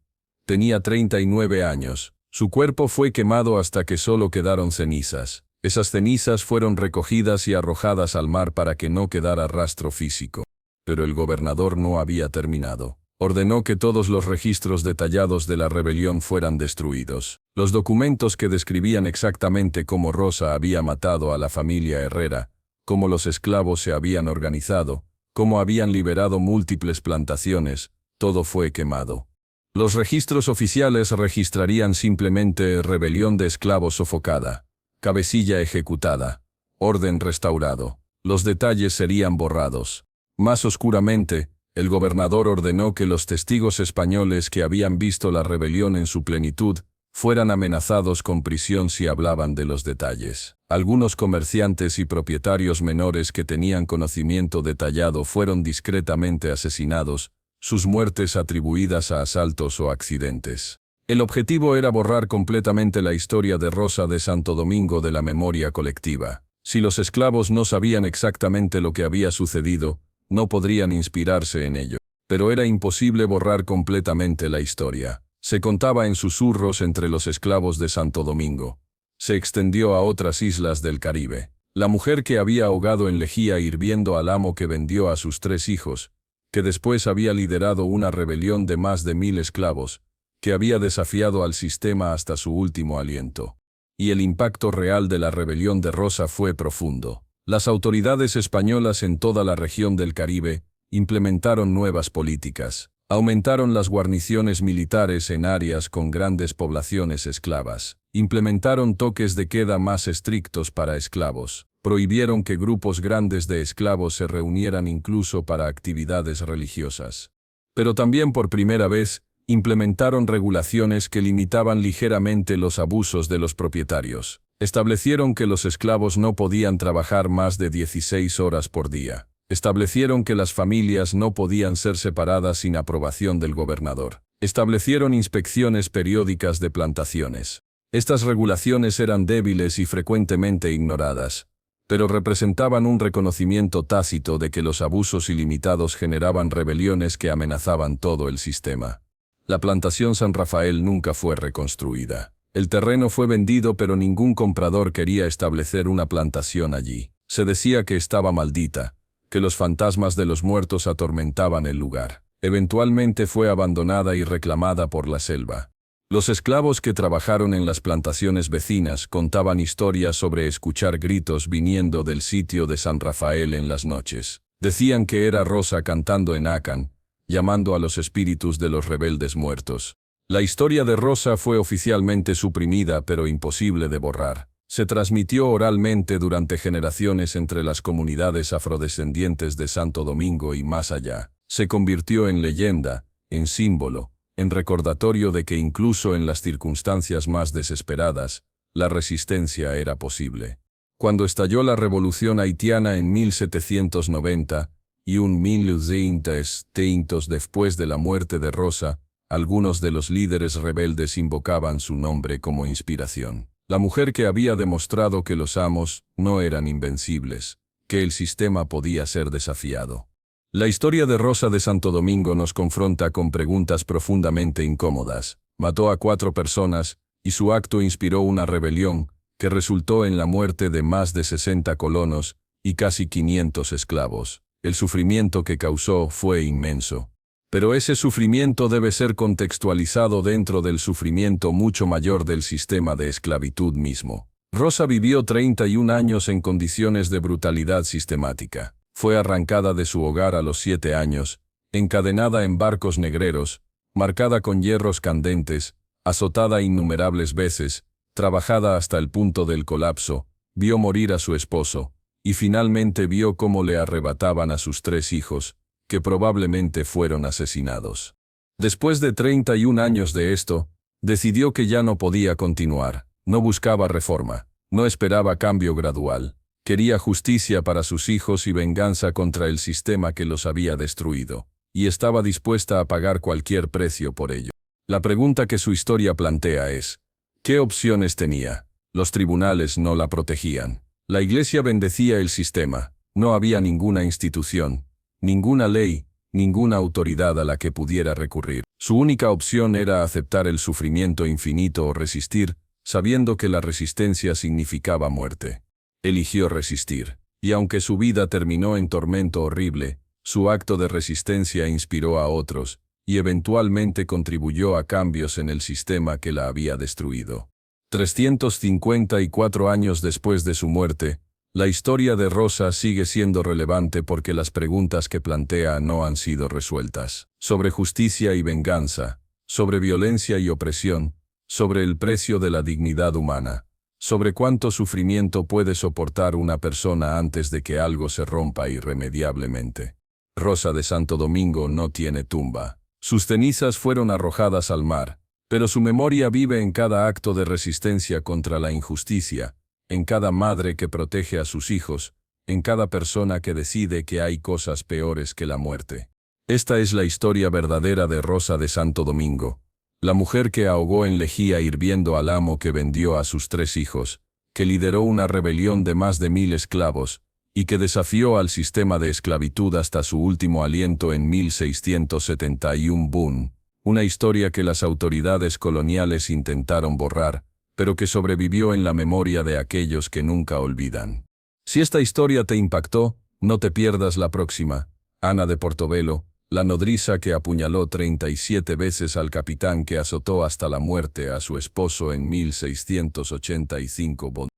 Tenía 39 años. Su cuerpo fue quemado hasta que solo quedaron cenizas. Esas cenizas fueron recogidas y arrojadas al mar para que no quedara rastro físico. Pero el gobernador no había terminado. Ordenó que todos los registros detallados de la rebelión fueran destruidos. Los documentos que describían exactamente cómo Rosa había matado a la familia Herrera, cómo los esclavos se habían organizado, cómo habían liberado múltiples plantaciones, todo fue quemado. Los registros oficiales registrarían simplemente rebelión de esclavos sofocada, cabecilla ejecutada, orden restaurado. Los detalles serían borrados. Más oscuramente, el gobernador ordenó que los testigos españoles que habían visto la rebelión en su plenitud fueran amenazados con prisión si hablaban de los detalles. Algunos comerciantes y propietarios menores que tenían conocimiento detallado fueron discretamente asesinados, sus muertes atribuidas a asaltos o accidentes. El objetivo era borrar completamente la historia de Rosa de Santo Domingo de la memoria colectiva. Si los esclavos no sabían exactamente lo que había sucedido, no podrían inspirarse en ello. Pero era imposible borrar completamente la historia. Se contaba en susurros entre los esclavos de Santo Domingo. Se extendió a otras islas del Caribe. La mujer que había ahogado en lejía hirviendo al amo que vendió a sus 3 hijos, que después había liderado una rebelión de más de 1000 esclavos, que había desafiado al sistema hasta su último aliento. Y el impacto real de la rebelión de Rosa fue profundo. Las autoridades españolas en toda la región del Caribe implementaron nuevas políticas. Aumentaron las guarniciones militares en áreas con grandes poblaciones esclavas. Implementaron toques de queda más estrictos para esclavos. Prohibieron que grupos grandes de esclavos se reunieran incluso para actividades religiosas. Pero también por primera vez, implementaron regulaciones que limitaban ligeramente los abusos de los propietarios. Establecieron que los esclavos no podían trabajar más de 16 horas por día. Establecieron que las familias no podían ser separadas sin aprobación del gobernador. Establecieron inspecciones periódicas de plantaciones. Estas regulaciones eran débiles y frecuentemente ignoradas, pero representaban un reconocimiento tácito de que los abusos ilimitados generaban rebeliones que amenazaban todo el sistema. La plantación San Rafael nunca fue reconstruida. El terreno fue vendido, pero ningún comprador quería establecer una plantación allí. Se decía que estaba maldita, que los fantasmas de los muertos atormentaban el lugar. Eventualmente fue abandonada y reclamada por la selva. Los esclavos que trabajaron en las plantaciones vecinas contaban historias sobre escuchar gritos viniendo del sitio de San Rafael en las noches. Decían que era Rosa cantando en Akan, llamando a los espíritus de los rebeldes muertos. La historia de Rosa fue oficialmente suprimida, pero imposible de borrar. Se transmitió oralmente durante generaciones entre las comunidades afrodescendientes de Santo Domingo y más allá. Se convirtió en leyenda, en símbolo, en recordatorio de que incluso en las circunstancias más desesperadas, la resistencia era posible. Cuando estalló la revolución haitiana en 1790, y 1930 después de la muerte de Rosa, algunos de los líderes rebeldes invocaban su nombre como inspiración. La mujer que había demostrado que los amos no eran invencibles, que el sistema podía ser desafiado. La historia de Rosa de Santo Domingo nos confronta con preguntas profundamente incómodas. Mató a 4 personas, y su acto inspiró una rebelión que resultó en la muerte de más de 60 colonos y casi 500 esclavos. El sufrimiento que causó fue inmenso. Pero ese sufrimiento debe ser contextualizado dentro del sufrimiento mucho mayor del sistema de esclavitud mismo. Rosa vivió 31 años en condiciones de brutalidad sistemática. Fue arrancada de su hogar a los 7 años, encadenada en barcos negreros, marcada con hierros candentes, azotada innumerables veces, trabajada hasta el punto del colapso, vio morir a su esposo, y finalmente vio cómo le arrebataban a sus 3 hijos, que probablemente fueron asesinados. Después de 31 años de esto, decidió que ya no podía continuar, no buscaba reforma, no esperaba cambio gradual. Quería justicia para sus hijos y venganza contra el sistema que los había destruido, y estaba dispuesta a pagar cualquier precio por ello. La pregunta que su historia plantea es, ¿qué opciones tenía? Los tribunales no la protegían. La Iglesia bendecía el sistema. No había ninguna institución, ninguna ley, ninguna autoridad a la que pudiera recurrir. Su única opción era aceptar el sufrimiento infinito o resistir, sabiendo que la resistencia significaba muerte. Eligió resistir, y aunque su vida terminó en tormento horrible, su acto de resistencia inspiró a otros, y eventualmente contribuyó a cambios en el sistema que la había destruido. 354 años después de su muerte, la historia de Rosa sigue siendo relevante porque las preguntas que plantea no han sido resueltas. Sobre justicia y venganza, sobre violencia y opresión, sobre el precio de la dignidad humana, sobre cuánto sufrimiento puede soportar una persona antes de que algo se rompa irremediablemente. Rosa de Santo Domingo no tiene tumba. Sus cenizas fueron arrojadas al mar, pero su memoria vive en cada acto de resistencia contra la injusticia, en cada madre que protege a sus hijos, en cada persona que decide que hay cosas peores que la muerte. Esta es la historia verdadera de Rosa de Santo Domingo, la mujer que ahogó en lejía hirviendo al amo que vendió a sus 3 hijos, que lideró una rebelión de más de 1000 esclavos, y que desafió al sistema de esclavitud hasta su último aliento en 1671. Boom. Una historia que las autoridades coloniales intentaron borrar, pero que sobrevivió en la memoria de aquellos que nunca olvidan. Si esta historia te impactó, no te pierdas la próxima. Ana de Portobelo, la nodriza que apuñaló 37 veces al capitán que azotó hasta la muerte a su esposo en 1685.